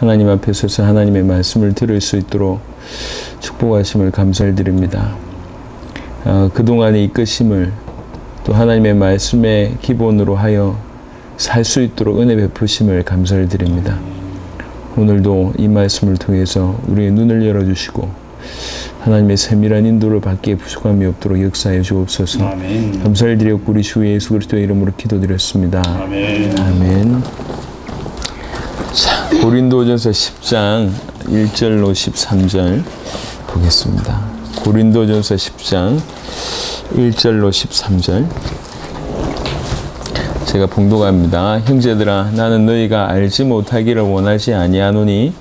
하나님 앞에 서서 하나님의 말씀을 들을 수 있도록 축복하심을 감사를 드립니다. 그동안의 이끄심을 또 하나님의 말씀의 기본으로 하여 살 수 있도록 은혜 베푸심을 감사를 드립니다. 오늘도 이 말씀을 통해서 우리의 눈을 열어주시고 하나님의 세밀한 인도를 받기에 부족함이 없도록 역사해 주옵소서. 아멘. 감사를 드렸고 우리 주 예수 그리스도의 이름으로 기도드렸습니다. 아멘. 아멘. 자, 고린도전서 10장 1절로 13절 보겠습니다. 고린도전서 10장 1절로 13절 제가 봉독합니다. 형제들아, 나는 너희가 알지 못하기를 원하지 아니하노니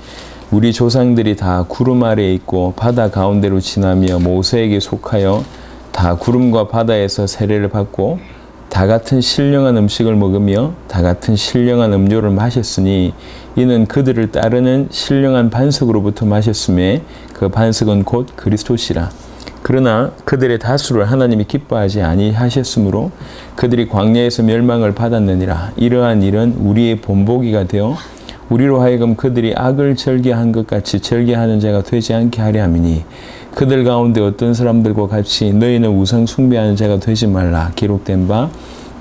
우리 조상들이 다 구름 아래에 있고 바다 가운데로 지나며 모세에게 속하여 다 구름과 바다에서 세례를 받고 다 같은 신령한 음식을 먹으며 다 같은 신령한 음료를 마셨으니 이는 그들을 따르는 신령한 반석으로부터 마셨음에 그 반석은 곧 그리스도시라. 그러나 그들의 다수를 하나님이 기뻐하지 아니하셨으므로 그들이 광야에서 멸망을 받았느니라. 이러한 일은 우리의 본보기가 되어 우리로 하여금 그들이 악을 절개한 것 같이 절개하는 자가 되지 않게 하려 함이니 그들 가운데 어떤 사람들과 같이 너희는 우상 숭배하는 자가 되지 말라. 기록된 바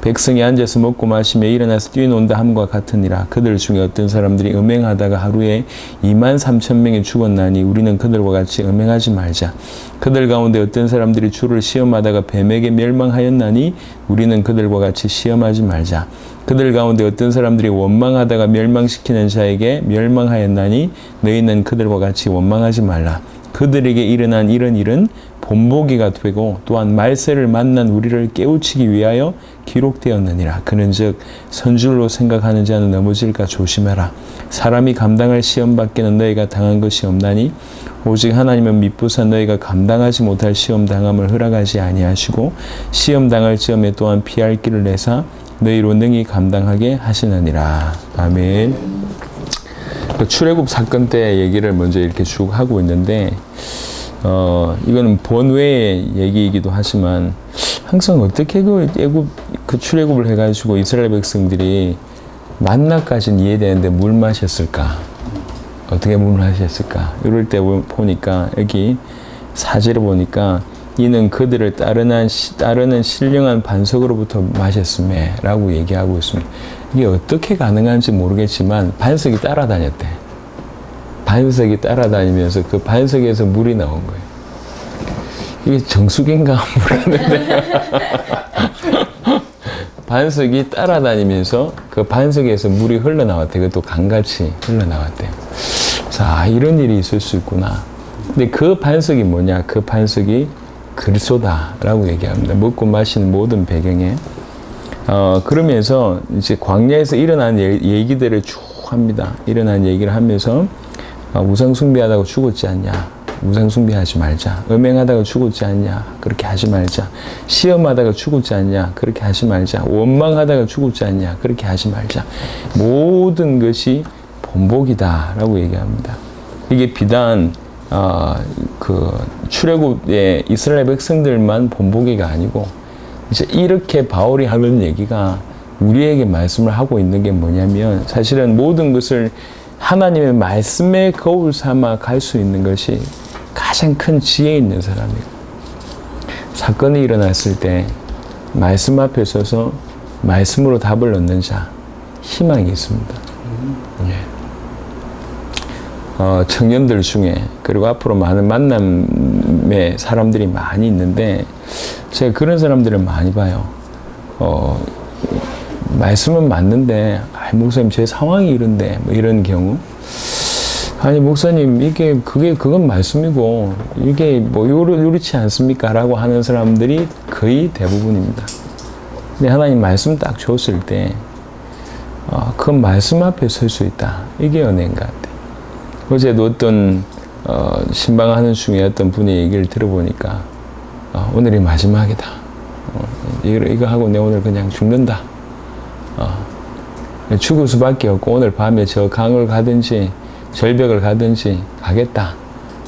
백성이 앉아서 먹고 마시며 일어나서 뛰어논다 함과 같으니라. 그들 중에 어떤 사람들이 음행하다가 하루에 23,000명이 죽었나니 우리는 그들과 같이 음행하지 말자. 그들 가운데 어떤 사람들이 주를 시험하다가 뱀에게 멸망하였나니 우리는 그들과 같이 시험하지 말자. 그들 가운데 어떤 사람들이 원망하다가 멸망시키는 자에게 멸망하였나니 너희는 그들과 같이 원망하지 말라. 그들에게 일어난 이런 일은 본보기가 되고 또한 말세를 만난 우리를 깨우치기 위하여 기록되었느니라. 그런즉 선줄로 생각하는 자는 넘어질까 조심해라. 사람이 감당할 시험 밖에는 너희가 당한 것이 없나니 오직 하나님은 미쁘사 너희가 감당하지 못할 시험 당함을 허락하지 아니하시고 시험 당할 즈음에 또한 피할 길을 내사 너희로 능히 감당하게 하시느니라. 아멘. 출애굽 사건 때 얘기를 먼저 이렇게 쭉 하고 있는데 이거는 번외의 얘기이기도 하지만 항상 어떻게 그 출애굽을 해가지고 이스라엘 백성들이 만나까지는 이해되는데 물 마셨을까? 어떻게 물 마셨을까? 이럴 때 보니까 여기 4절에 보니까 이는 그들을 따르는 신령한 반석으로부터 마셨음에 라고 얘기하고 있습니다. 이게 어떻게 가능한지 모르겠지만 반석이 따라다녔대. 반석이 따라다니면서 그 반석에서 물이 나온 거예요. 이게 정수기인가 모르겠는데 반석이 따라다니면서 그 반석에서 물이 흘러나왔대. 그것도 강같이 흘러나왔대요. 자, 이런 일이 있을 수 있구나. 근데 그 반석이 뭐냐? 그 반석이 그리스도다라고 얘기합니다. 먹고 마시는 모든 배경에. 그러면서 이제 광야에서 일어난 얘기들을 쭉 합니다. 일어난 얘기를 하면서 우상 숭배하다가 죽었지 않냐? 우상 숭배하지 말자. 음행하다가 죽었지 않냐? 그렇게 하지 말자. 시험하다가 죽었지 않냐? 그렇게 하지 말자. 원망하다가 죽었지 않냐? 그렇게 하지 말자. 모든 것이 본보기다라고 얘기합니다. 이게 비단 그 출애굽의 이스라엘 백성들만 본보기가 아니고 이제 이렇게 바울이 하는 얘기가 우리에게 말씀을 하고 있는 게 뭐냐면 사실은 모든 것을 하나님의 말씀에 거울 삼아 갈 수 있는 것이 가장 큰 지혜 있는 사람이고 사건이 일어났을 때 말씀 앞에 서서 말씀으로 답을 얻는 자 희망이 있습니다. 청년들 중에 그리고 앞으로 많은 만남의 사람들이 많이 있는데 제가 그런 사람들을 많이 봐요. 말씀은 맞는데 목사님 제 상황이 이런데 뭐 이런 경우 아니 목사님 그건 말씀이고 이게 뭐 요렇지 않습니까? 라고 하는 사람들이 거의 대부분입니다. 근데 하나님 말씀 딱 줬을 때 그 말씀 앞에 설 수 있다. 이게 은혜인 것 같아요. 어제도 어떤 신방하는 중에 어떤 분의 얘기를 들어보니까 오늘이 마지막이다. 이거 하고 내 오늘 그냥 죽는다. 죽을 수밖에 없고 오늘 밤에 저 강을 가든지 절벽을 가든지 가겠다.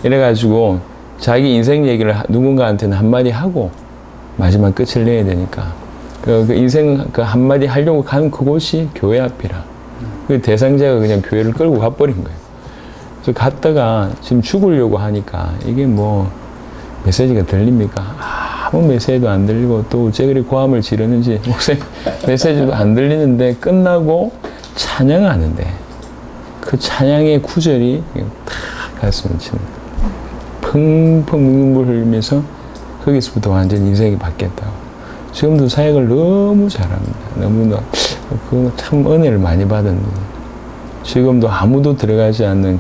이래가지고 자기 인생 얘기를 누군가한테는 한마디 하고 마지막 끝을 내야 되니까 그 인생 그 한마디 하려고 간 그곳이 교회 앞이라 그 대상자가 그냥 교회를 끌고 가버린 거예요. 그래서 갔다가 지금 죽으려고 하니까 이게 뭐 메시지가 들립니까? 아무 메시지도 안 들리고 또 어째 그리 고함을 지르는지 메시지도 안 들리는데 끝나고 찬양하는데 그 찬양의 구절이 탁 가슴을 치는 펑펑 눈물 흘리면서 거기서부터 완전 인생이 바뀌었다고. 지금도 사역을 너무 잘합니다. 너무나 그거 참 은혜를 많이 받은 지금도 아무도 들어가지 않는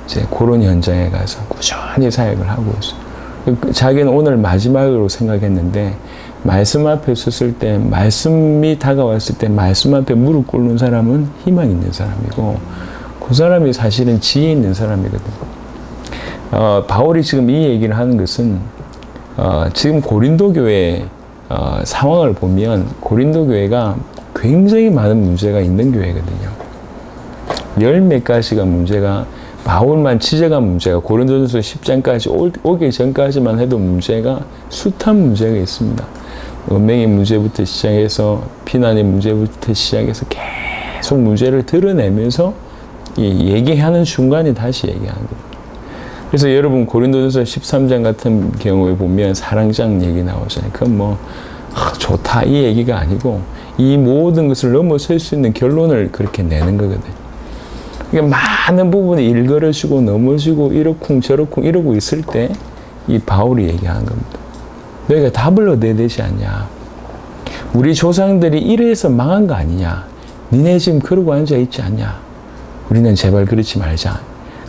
이제 그런 현장에 가서 꾸준히 사역을 하고 있어요. 자기는 오늘 마지막으로 생각했는데 말씀 앞에 섰을 때 말씀이 다가왔을 때 말씀 앞에 무릎 꿇는 사람은 희망 있는 사람이고 그 사람이 사실은 지혜 있는 사람이거든요. 바울이 지금 이 얘기를 하는 것은 지금 고린도 교회 상황을 보면 고린도 교회가 굉장히 많은 문제가 있는 교회거든요. 열 몇 가지가 문제가 바울만 지적한 문제가 고린도전서 10장까지 오기 전까지만 해도 문제가 숱한 문제가 있습니다. 은행의 문제부터 시작해서 비난의 문제부터 시작해서 계속 문제를 드러내면서 얘기하는 순간에 다시 얘기하는 거예요. 그래서 여러분 고린도전서 13장 같은 경우에 보면 사랑장 얘기 나오잖아요. 그건 뭐 좋다 이 얘기가 아니고 이 모든 것을 넘어설 수 있는 결론을 그렇게 내는 거거든요. 그러니까 많은 부분이 일그러지고 넘어지고 이러쿵 저러쿵 이러고 있을 때 이 바울이 얘기하는 겁니다. 너희가 답을 얻어야 되지 않냐. 우리 조상들이 이래서 망한 거 아니냐. 니네 지금 그러고 앉아 있지 않냐. 우리는 제발 그렇지 말자.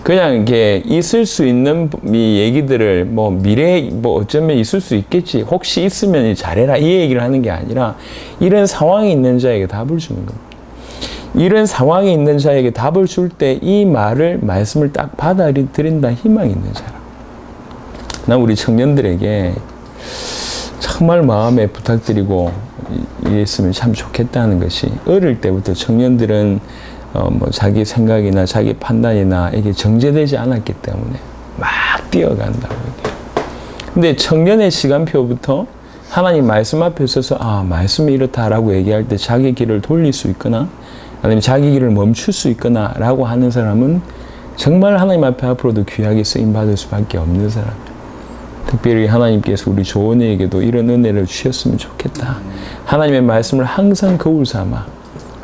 그냥 이게 있을 수 있는 이 얘기들을 뭐 미래에 뭐 어쩌면 있을 수 있겠지. 혹시 있으면 잘해라. 이 얘기를 하는 게 아니라 이런 상황이 있는 자에게 답을 주는 겁니다. 이런 상황이 있는 자에게 답을 줄 때 이 말씀을 딱 받아들인다 희망이 있는 사람. 난 우리 청년들에게 정말 마음에 부탁드리고 이랬으면 참 좋겠다는 것이 어릴 때부터 청년들은 뭐 자기 생각이나 자기 판단이나 이게 정제되지 않았기 때문에 막 뛰어간다고 얘기해요. 근데 청년의 시간표부터 하나님 말씀 앞에 서서 말씀이 이렇다라고 얘기할 때 자기 길을 돌릴 수 있거나 아니면 자기 길을 멈출 수 있거나 라고 하는 사람은 정말 하나님 앞에 앞으로도 귀하게 쓰임받을 수밖에 없는 사람이에요. 특별히 하나님께서 우리 조언에게도 이런 은혜를 주셨으면 좋겠다. 하나님의 말씀을 항상 거울 삼아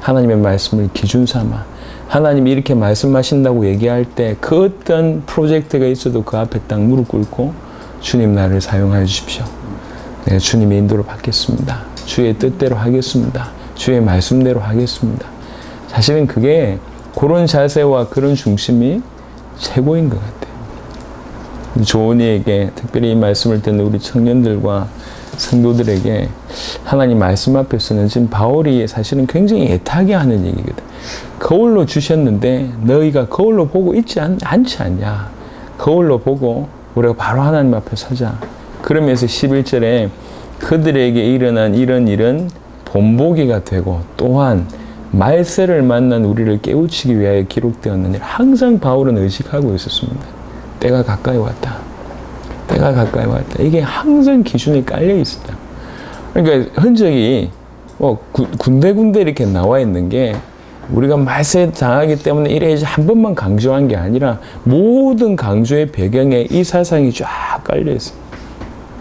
하나님의 말씀을 기준 삼아 하나님이 이렇게 말씀하신다고 얘기할 때 그 어떤 프로젝트가 있어도 그 앞에 딱 무릎 꿇고 주님 나를 사용하여 주십시오. 네, 주님의 인도를 받겠습니다. 주의 뜻대로 하겠습니다. 주의 말씀대로 하겠습니다. 사실은 그게 그런 자세와 그런 중심이 최고인 것 같아요. 조언이에게 특별히 이 말씀을 듣는 우리 청년들과 성도들에게 하나님 말씀 앞에서는 지금 바울이 사실은 굉장히 애타게 하는 얘기거든. 거울로 주셨는데 너희가 거울로 보고 있지 않지 않냐. 거울로 보고 우리가 바로 하나님 앞에 서자. 그러면서 11절에 그들에게 일어난 이런 일은 본보기가 되고 또한 말세를 만난 우리를 깨우치기 위하여 기록되었느니라. 항상 바울은 의식하고 있었습니다. 때가 가까이 왔다. 때가 가까이 왔다. 이게 항상 기준이 깔려 있었다. 그러니까 흔적이 군데군데 이렇게 나와 있는 게 우리가 말세 당하기 때문에 이래 이제 한 번만 강조한 게 아니라 모든 강조의 배경에 이 사상이 쫙 깔려 있어요.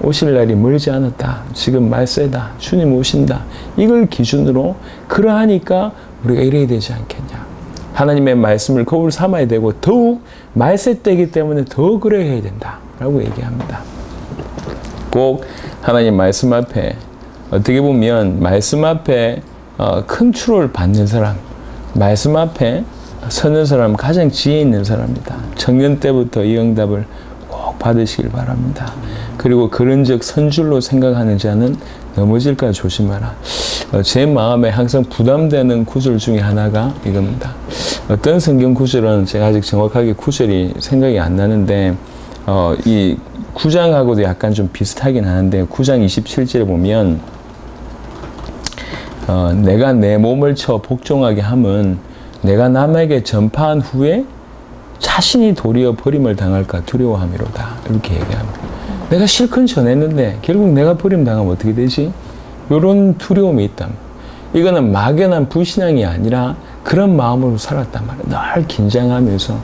오실 날이 멀지 않았다. 지금 말세다. 주님 오신다. 이걸 기준으로 그러하니까 우리가 이래야 되지 않겠냐. 하나님의 말씀을 거울 삼아야 되고 더욱 말세 때이기 때문에 더 그래야 된다. 라고 얘기합니다. 꼭 하나님 말씀 앞에 어떻게 보면 말씀 앞에 컨트롤 받는 사람, 말씀 앞에 서는 사람 가장 지혜 있는 사람이다. 청년 때부터 이 응답을 꼭 받으시길 바랍니다. 그리고 그런즉 선줄로 생각하는 자는 넘어질까 조심하라. 제 마음에 항상 부담되는 구절 중에 하나가 이겁니다. 어떤 성경 구절은 제가 아직 정확하게 구절이 생각이 안 나는데 이 9장하고도 약간 좀 비슷하긴 하는데 9장 27절에 보면 내가 내 몸을 쳐 복종하게 함은 내가 남에게 전파한 후에 자신이 도리어 버림을 당할까 두려워함이로다. 이렇게 얘기합니다. 내가 실컷 전했는데 결국 내가 버림당하면 어떻게 되지? 이런 두려움이 있다. 이거는 막연한 불신앙이 아니라 그런 마음으로 살았단 말이에요. 늘 긴장하면서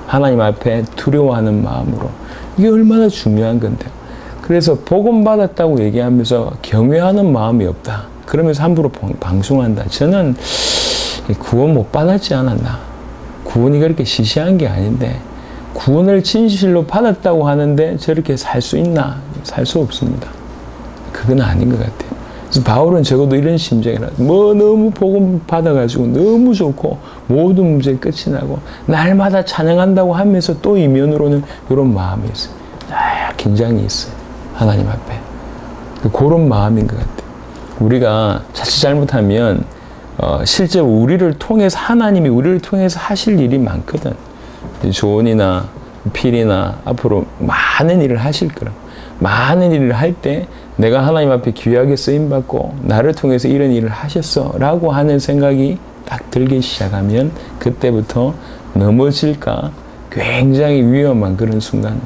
하나님 앞에 두려워하는 마음으로. 이게 얼마나 중요한 건데요. 그래서 복음 받았다고 얘기하면서 경외하는 마음이 없다. 그러면서 함부로 방송한다. 저는 구원 못 받았지 않았나. 구원이 그렇게 시시한 게 아닌데 구원을 진실로 받았다고 하는데 저렇게 살 수 있나? 살 수 없습니다. 그건 아닌 것 같아요. 그래서 바울은 적어도 이런 심정이라 너무 복음 받아가지고 너무 좋고 모든 문제 끝이 나고 날마다 찬양한다고 하면서 또 이면으로는 이런 마음이 있어요. 긴장이 있어요. 하나님 앞에. 그런 마음인 것 같아요. 우리가 자칫 잘못하면 실제 우리를 통해서 하나님이 우리를 통해서 하실 일이 많거든. 조언이나 필이나 앞으로 많은 일을 하실 거라. 많은 일을 할 때 내가 하나님 앞에 귀하게 쓰임받고 나를 통해서 이런 일을 하셨어 라고 하는 생각이 딱 들기 시작하면 그때부터 넘어질까 굉장히 위험한 그런 순간.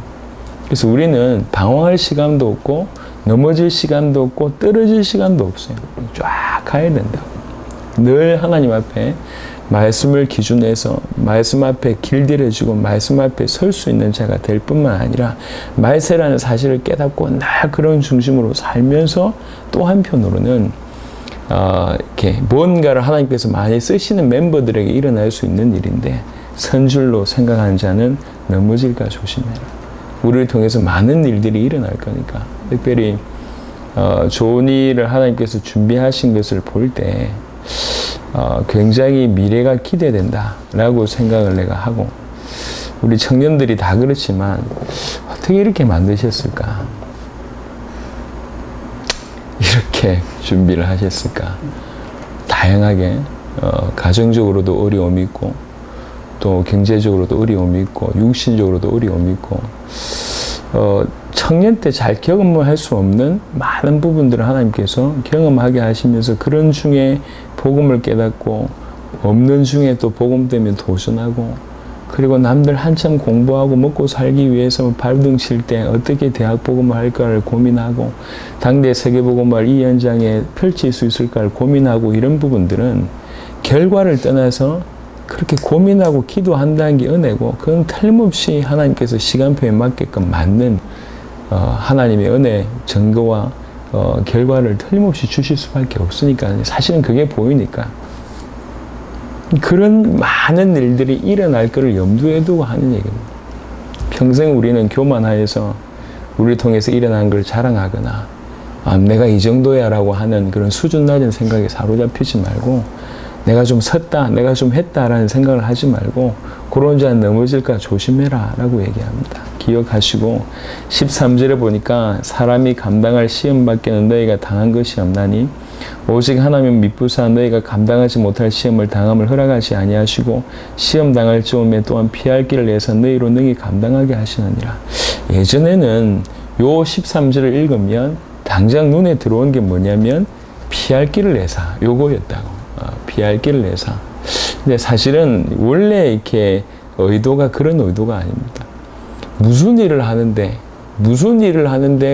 그래서 우리는 방황할 시간도 없고 넘어질 시간도 없고 떨어질 시간도 없어요. 쫙 가야 된다고. 늘 하나님 앞에 말씀을 기준해서 말씀 앞에 길들여주고 말씀 앞에 설 수 있는 자가 될 뿐만 아니라 말세라는 사실을 깨닫고 늘 그런 중심으로 살면서 또 한편으로는 이렇게 뭔가를 하나님께서 많이 쓰시는 멤버들에게 일어날 수 있는 일인데 선줄로 생각하는 자는 넘어질까 조심해라. 우리를 통해서 많은 일들이 일어날 거니까 특별히 좋은 일을 하나님께서 준비하신 것을 볼 때 굉장히 미래가 기대된다라고 생각을 내가 하고 우리 청년들이 다 그렇지만 어떻게 이렇게 만드셨을까? 이렇게 준비를 하셨을까? 다양하게 가정적으로도 어려움이 있고 또 경제적으로도 어려움이 있고 육신적으로도 어려움이 있고 청년 때 잘 경험을 할 수 없는 많은 부분들을 하나님께서 경험하게 하시면서 그런 중에 복음을 깨닫고 없는 중에 또 복음 때문에 도전하고 그리고 남들 한참 공부하고 먹고 살기 위해서 발등 칠 때 어떻게 대학 복음을 할까를 고민하고 당대 세계 복음을 이 현장에 펼칠 수 있을까를 고민하고 이런 부분들은 결과를 떠나서 그렇게 고민하고 기도한다는 게 은혜고 그건 틀림없이 하나님께서 시간표에 맞게끔 맞는 하나님의 은혜 증거와 결과를 틀림없이 주실 수밖에 없으니까 사실은 그게 보이니까 그런 많은 일들이 일어날 것을 염두에 두고 하는 얘기입니다. 평생 우리는 교만하여서 우리를 통해서 일어난 걸 자랑하거나 내가 이 정도야 라고 하는 그런 수준 낮은 생각에 사로잡히지 말고 내가 좀 섰다, 내가 좀 했다라는 생각을 하지 말고 그런 자는 넘어질까 조심해라 라고 얘기합니다. 기억하시고 13절에 보니까 사람이 감당할 시험 밖에는 너희가 당한 것이 없나니 오직 하나님 미쁘사 너희가 감당하지 못할 시험을 당함을 허락하지 아니하시고 시험 당할 즈음에 또한 피할 길을 내서 너희로 능히 감당하게 하시느니라. 예전에는 요 13절을 읽으면 당장 눈에 들어온 게 뭐냐면 피할 길을 내사 요거였다고. 피할 길을 내사. 근데 사실은 원래 이렇게 의도가 그런 의도가 아닙니다. 무슨 일을 하는데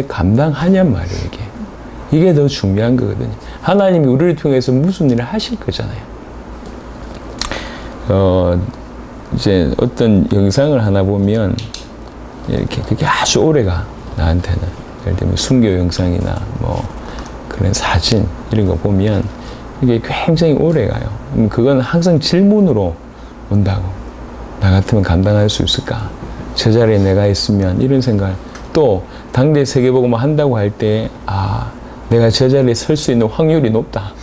감당하냔 말이에요, 이게. 이게 더 중요한 거거든요. 하나님이 우리를 통해서 무슨 일을 하실 거잖아요. 이제 어떤 영상을 하나 보면, 이렇게, 그게 아주 오래가, 나한테는. 예를 들면 순교 영상이나 뭐, 그런 사진, 이런 거 보면, 이게 굉장히 오래 가요. 그건 항상 질문으로 온다고. 나 같으면 감당할 수 있을까? 저 자리에 내가 있으면 이런 생각. 또 당대 세계복음을 한다고 할 때 내가 저 자리에 설 수 있는 확률이 높다.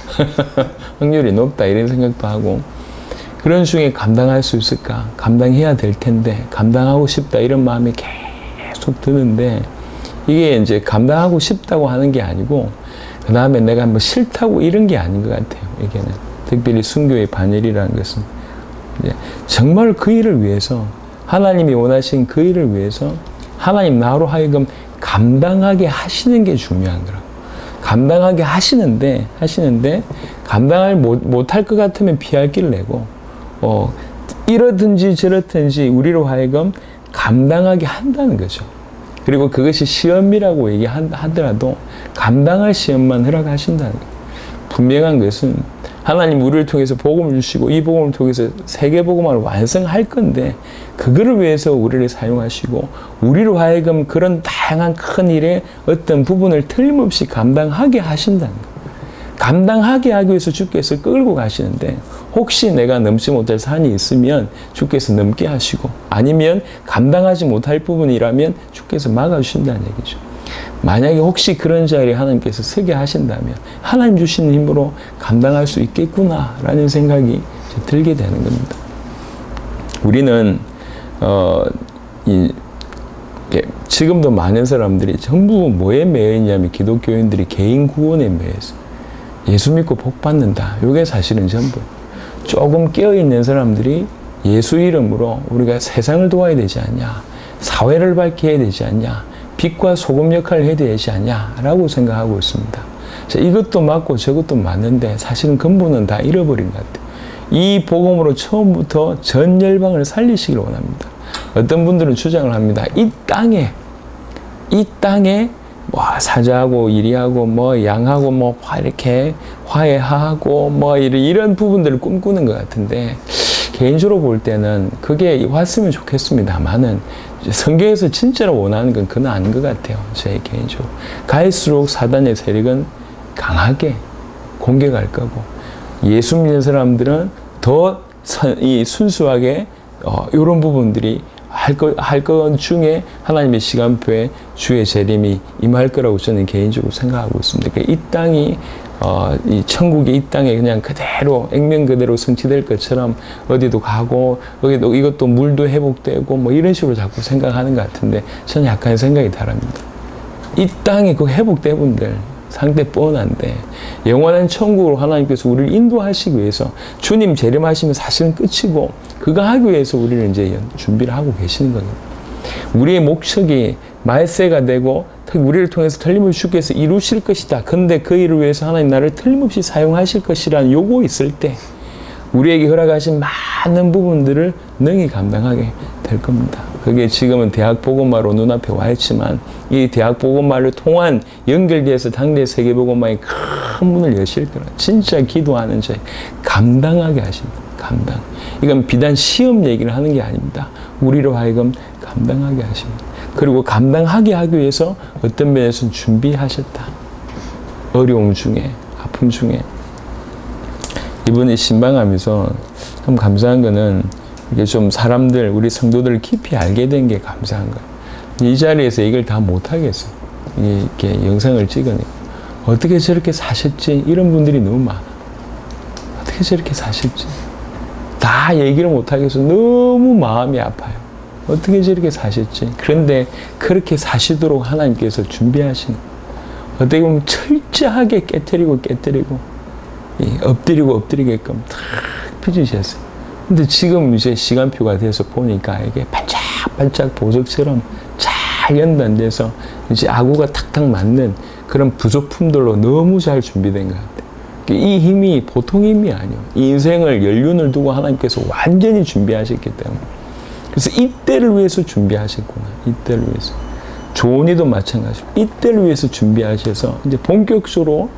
확률이 높다 이런 생각도 하고 그런 중에 감당할 수 있을까? 감당해야 될 텐데 감당하고 싶다 이런 마음이 계속 드는데 이게 이제 감당하고 싶다고 하는 게 아니고 그 다음에 내가 뭐 싫다고 이런 게 아닌 것 같아요. 이게는 특별히 순교의 반열이라는 것은 정말 그 일을 위해서 하나님이 원하신 그 일을 위해서 하나님 나로 하여금 감당하게 하시는 게 중요한 거라고. 감당하게 하시는데 감당을 못할 것 같으면 피할 길을 내고 이러든지 저러든지 우리로 하여금 감당하게 한다는 거죠. 그리고 그것이 시험이라고 얘기하더라도 감당할 시험만 허락하신다는 거예요. 분명한 것은 하나님 우리를 통해서 복음을 주시고 이 복음을 통해서 세계복음화를 완성할 건데 그거를 위해서 우리를 사용하시고 우리로 하여금 그런 다양한 큰 일의 어떤 부분을 틀림없이 감당하게 하신다는 거예요. 감당하게 하기 위해서 주께서 끌고 가시는데 혹시 내가 넘지 못할 산이 있으면 주께서 넘게 하시고 아니면 감당하지 못할 부분이라면 주께서 막아주신다는 얘기죠. 만약에 혹시 그런 자리에 하나님께서 서게 하신다면 하나님 주시는 힘으로 감당할 수 있겠구나라는 생각이 들게 되는 겁니다. 우리는 지금도 많은 사람들이 전부 뭐에 매여 있냐면 기독교인들이 개인 구원에 매여 있어요. 예수 믿고 복 받는다. 이게 사실은 전부. 조금 깨어있는 사람들이 예수 이름으로 우리가 세상을 도와야 되지 않냐. 사회를 밝혀야 되지 않냐. 빛과 소금 역할을 해야 되지 않냐라고 생각하고 있습니다. 자, 이것도 맞고 저것도 맞는데 사실은 근본은 다 잃어버린 것 같아요. 이 복음으로 처음부터 전 열방을 살리시길 원합니다. 어떤 분들은 주장을 합니다. 이 땅에 뭐 사자하고 이리하고 뭐 양하고 뭐 이렇게 화해하고 뭐 이런 부분들을 꿈꾸는 것 같은데 개인적으로 볼 때는 그게 왔으면 좋겠습니다만은 성경에서 진짜로 원하는 건 그건 아닌 것 같아요. 제 개인적으로. 갈수록 사단의 세력은 강하게 공격할 거고 예수 믿는 사람들은 더 순수하게 이런 부분들이 할 것 중에 하나님의 시간표에 주의 재림이 임할 거라고 저는 개인적으로 생각하고 있습니다. 그러니까 이 땅이 이 천국의 이 땅에 그냥 그대로 액면 그대로 성취될 것처럼 어디도 가고 여기도 이것도 물도 회복되고 뭐 이런 식으로 자꾸 생각하는 것 같은데 저는 약간 생각이 다릅니다. 이 땅에 그 회복대분들 상대 뻔한데 영원한 천국으로 하나님께서 우리를 인도하시기 위해서 주님 재림하시면 사실은 끝이고 그거 하기 위해서 우리를 이제 준비를 하고 계시는 겁니다. 우리의 목적이 말세가 되고 우리를 통해서 틀림없이 주께서 이루실 것이다. 그런데 그 일을 위해서 하나님 나를 틀림없이 사용하실 것이라는 요구 있을 때 우리에게 허락하신 많은 부분들을 능히 감당하게 될 겁니다. 그게 지금은 대학복음화로 눈앞에 와 있지만 이 대학복음화를 통한 연결돼서 당대 세계복음화의 큰 문을 여실 거라. 진짜 기도하는 자 감당하게 하십니다. 감당. 이건 비단 시험 얘기를 하는 게 아닙니다. 우리로 하여금 감당하게 하십니다. 그리고 감당하게 하기 위해서 어떤 면에서는 준비하셨다. 어려움 중에, 아픔 중에. 이번에 신방하면서 참 감사한 거는 이게 좀 사람들, 우리 성도들 깊이 알게 된 게 감사한 거예요. 이 자리에서 이걸 다 못하겠어요. 이렇게 영상을 찍으니까. 어떻게 저렇게 사셨지? 이런 분들이 너무 많아. 어떻게 저렇게 사셨지? 다 얘기를 못하겠어. 너무 마음이 아파요. 어떻게 저렇게 사셨지? 그런데 그렇게 사시도록 하나님께서 준비하신 어떻게 보면 철저하게 깨뜨리고 엎드리게끔 탁 펴주셨어요. 근데 지금 이제 시간표가 돼서 보니까 이게 반짝반짝 보석처럼 잘 연단돼서 이제 아구가 탁탁 맞는 그런 부속품들로 너무 잘 준비된 것 같아요. 이 힘이 보통 힘이 아니에요. 이 인생을 연륜을 두고 하나님께서 완전히 준비하셨기 때문에. 그래서 이때를 위해서 준비하셨구나. 이때를 위해서. 조언이도 마찬가지고 이때를 위해서 준비하셔서 이제 본격적으로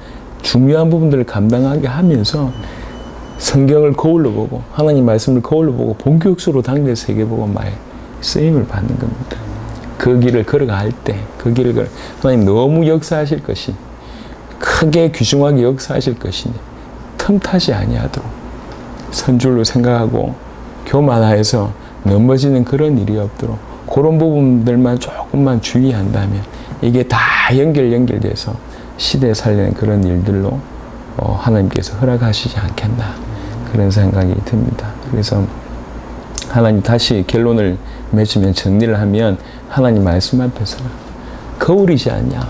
중요한 부분들을 감당하게 하면서 성경을 거울로 보고 하나님 말씀을 거울로 보고 본격적으로 당대 세계복음화에 쓰임을 받는 겁니다. 그 길을 걸어갈 때 그 길을 하나님 너무 역사하실 것이 크게 귀중하게 역사하실 것이니 틈타지 아니하도록 선줄로 생각하고 교만하여서 넘어지는 그런 일이 없도록 그런 부분들만 조금만 주의한다면 이게 다 연결돼서 시대 살리는 그런 일들로 하나님께서 허락하시지 않겠나 그런 생각이 듭니다. 그래서 하나님 다시 결론을 맺으면 정리를 하면 하나님 말씀 앞에서 거울이지 않냐.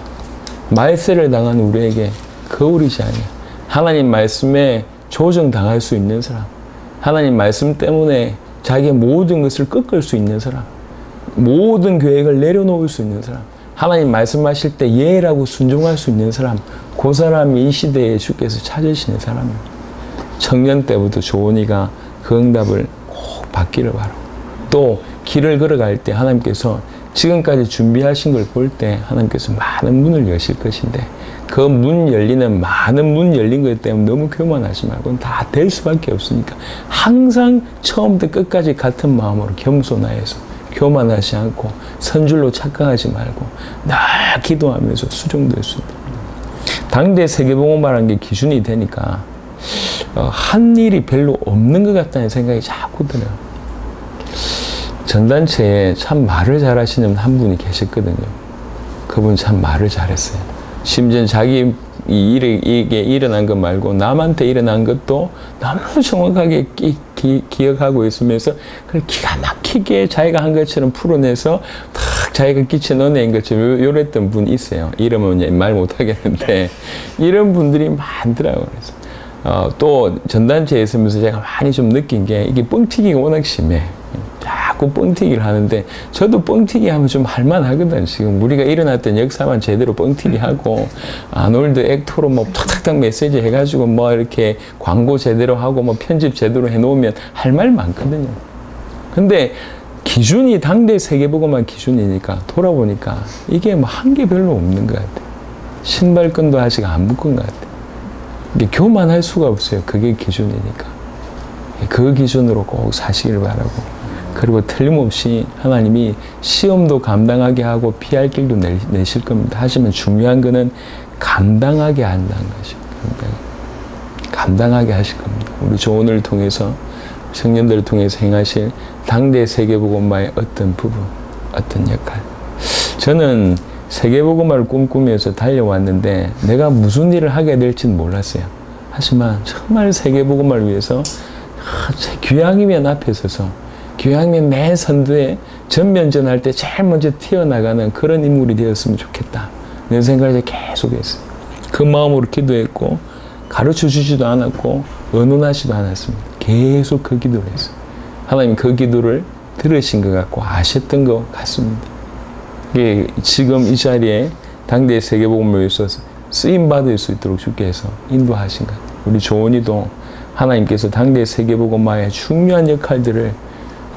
말세를 당한 우리에게 거울이지 않냐. 하나님 말씀에 조정당할 수 있는 사람. 하나님 말씀 때문에 자기의 모든 것을 꺾을 수 있는 사람. 모든 계획을 내려놓을 수 있는 사람. 하나님 말씀하실 때 예라고 순종할 수 있는 사람. 그 사람이 이 시대에 주께서 찾으시는 사람입니다. 청년 때부터 조은이가 그 응답을 꼭 받기를 바라고 또 길을 걸어갈 때 하나님께서 지금까지 준비하신 걸 볼 때 하나님께서 많은 문을 여실 것인데 그 문 열리는 많은 문 열린 것 때문에 너무 교만하지 말고 다 될 수밖에 없으니까 항상 처음부터 끝까지 같은 마음으로 겸손하여서 교만하지 않고 선줄로 착각하지 말고 늘 기도하면서 수종될 수 있다. 당대 세계복음화라는 게 기준이 되니까 한 일이 별로 없는 것 같다는 생각이 자꾸 들어요. 전단체에 참 말을 잘하시는 한 분이 계셨거든요. 그분 참 말을 잘했어요. 심지어 자기 이게 일어난 것 말고 남한테 일어난 것도 너무 정확하게 기억하고 있으면서 그걸 기가 막히게 자기가 한 것처럼 풀어내서 탁 자기가 끼친 은혜인 것처럼 요랬던 분이 있어요. 이름은 말 못하겠는데 이런 분들이 많더라고요. 그래서 또 전단체에 있으면서 제가 많이 좀 느낀 게 이게 뻥튀기가 워낙 심해. 자꾸 뻥튀기를 하는데 저도 뻥튀기 하면 좀 할만하거든. 지금 우리가 일어났던 역사만 제대로 뻥튀기 하고 아놀드 액터로 뭐 탁탁탁 메시지 해가지고 뭐 이렇게 광고 제대로 하고 뭐 편집 제대로 해놓으면 할 말 많거든요. 근데 기준이 당대 세계복음화 기준이니까 돌아보니까 이게 뭐 한 게 별로 없는 것 같아. 신발끈도 아직 안 묶은 것 같아. 이게 교만할 수가 없어요. 그게 기준이니까. 그 기준으로 꼭 사시길 바라고. 그리고 틀림없이 하나님이 시험도 감당하게 하고 피할 길도 내실 겁니다. 하지만 중요한 거는 감당하게 한다는 것이죠. 감당하게 하실 겁니다. 우리 조언을 통해서 청년들을 통해서 행하실 당대 세계복음화의 어떤 부분, 어떤 역할. 저는 세계복음화를 꿈꾸면서 달려왔는데 내가 무슨 일을 하게 될지는 몰랐어요. 하지만 정말 세계복음화를 위해서 귀향이면 앞에 서서 교양면 맨 선두에 전면전할 때 제일 먼저 튀어나가는 그런 인물이 되었으면 좋겠다. 내 생각을 계속했어요. 그 마음으로 기도했고 가르쳐 주지도 않았고 의논하지도 않았습니다. 계속 그 기도를 했어요. 하나님 그 기도를 들으신 것 같고 아셨던 것 같습니다. 이게 지금 이 자리에 당대 세계복음을 위해서 쓰임받을 수 있도록 주께서 인도하신 것 같아요. 우리 조은이도 하나님께서 당대 세계복음화의 중요한 역할들을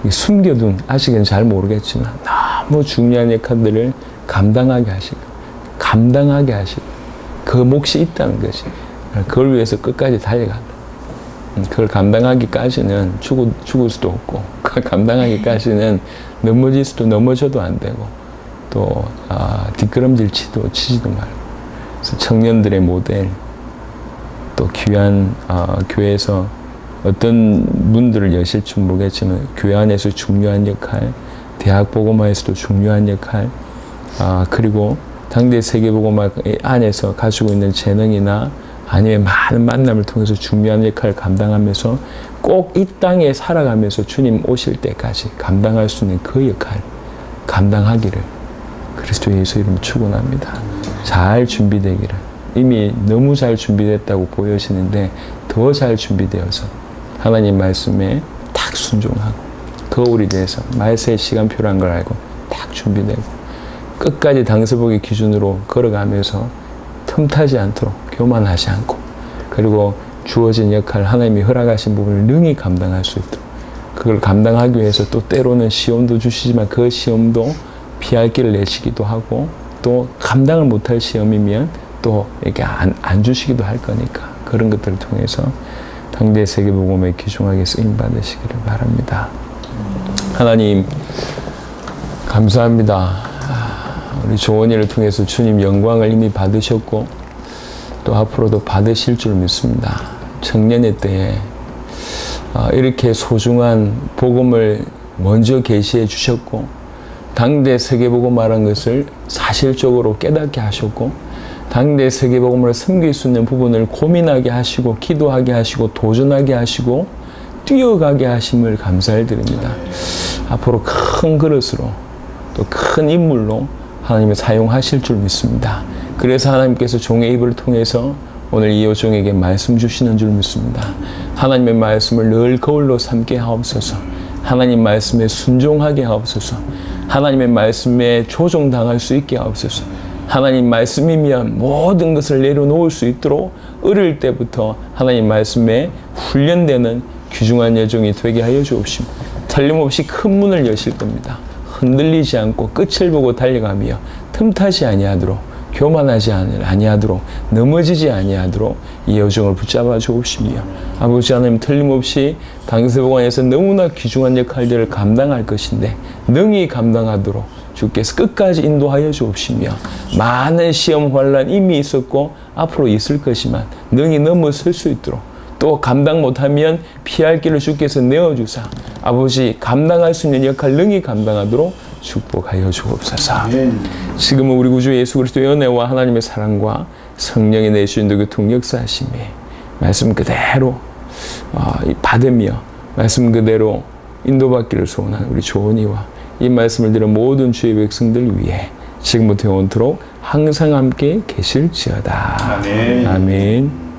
숨겨둔, 아직은 잘 모르겠지만 너무 중요한 역할들을 감당하게 하시고 감당하게 하시고 그 몫이 있다는 것이 그걸 위해서 끝까지 달려간다. 그걸 감당하기까지는 죽을 수도 없고 그걸 감당하기까지는 넘어질 수도 넘어져도 안 되고 또 뒷걸음질 치지도 말고 그래서 청년들의 모델 또 귀한 교회에서 어떤 문들을 여실지 모르겠지만 교회 안에서 중요한 역할, 대학 복음화에서도 중요한 역할, 그리고 당대 세계복음화 안에서 가지고 있는 재능이나 아니면 많은 만남을 통해서 중요한 역할을 감당하면서 꼭 이 땅에 살아가면서 주님 오실 때까지 감당할 수 있는 그 역할 감당하기를 그리스도 예수 이름 축원합니다. 잘 준비되기를. 이미 너무 잘 준비됐다고 보여지는데 더 잘 준비되어서 하나님 말씀에 딱 순종하고 거울이 돼서 말세의 시간표란 걸 알고 딱 준비되고 끝까지 당서복의 기준으로 걸어가면서 틈타지 않도록 교만하지 않고 그리고 주어진 역할 하나님이 허락하신 부분을 능히 감당할 수 있도록 그걸 감당하기 위해서 또 때로는 시험도 주시지만 그 시험도 피할 길을 내시기도 하고 또 감당을 못할 시험이면 또 이렇게 안 주시기도 할 거니까 그런 것들을 통해서 당대 세계복음에 귀중하게 쓰임받으시기를 바랍니다. 하나님 감사합니다. 우리 조언이를 통해서 주님 영광을 이미 받으셨고 또 앞으로도 받으실 줄 믿습니다. 청년의 때에 이렇게 소중한 복음을 먼저 계시해 주셨고 당대 세계복음화라는 것을 사실적으로 깨닫게 하셨고 당대 세계복음을 섬길 수 있는 부분을 고민하게 하시고 기도하게 하시고 도전하게 하시고 뛰어가게 하심을 감사를 드립니다. 앞으로 큰 그릇으로 또 큰 인물로 하나님을 사용하실 줄 믿습니다. 그래서 하나님께서 종의 입을 통해서 오늘 이 여종에게 말씀 주시는 줄 믿습니다. 하나님의 말씀을 늘 거울로 삼게 하옵소서. 하나님 말씀에 순종하게 하옵소서. 하나님의 말씀에 조종당할 수 있게 하옵소서. 하나님 말씀이면 모든 것을 내려놓을 수 있도록 어릴 때부터 하나님 말씀에 훈련되는 귀중한 여종이 되게 하여 주옵시고 틀림없이 큰 문을 여실 겁니다. 흔들리지 않고 끝을 보고 달려가며 틈타지 아니하도록 교만하지 아니하도록 넘어지지 아니하도록 이 여정을 붙잡아 주옵시며 아버지 하나님 틀림없이 당세보관에서 너무나 귀중한 역할들을 감당할 것인데 능히 감당하도록 주께서 끝까지 인도하여 주옵시며 많은 시험 환난 이미 있었고 앞으로 있을 것이지만 능히 넘어설 수 있도록 또 감당 못하면 피할 길을 주께서 내어주사 아버지 감당할 수 있는 역할 능히 감당하도록 축복하여 주옵소서. 지금은 우리 구주 예수 그리스도의 은혜와 하나님의 사랑과 성령의 내주신 교통 역사하심이 말씀 그대로 받으며 말씀 그대로 인도받기를 소원하는 우리 조은이와 이 말씀을 들은 모든 주의 백성들 위해 지금부터 영원토록 항상 함께 계실지어다. 아멘. 아멘.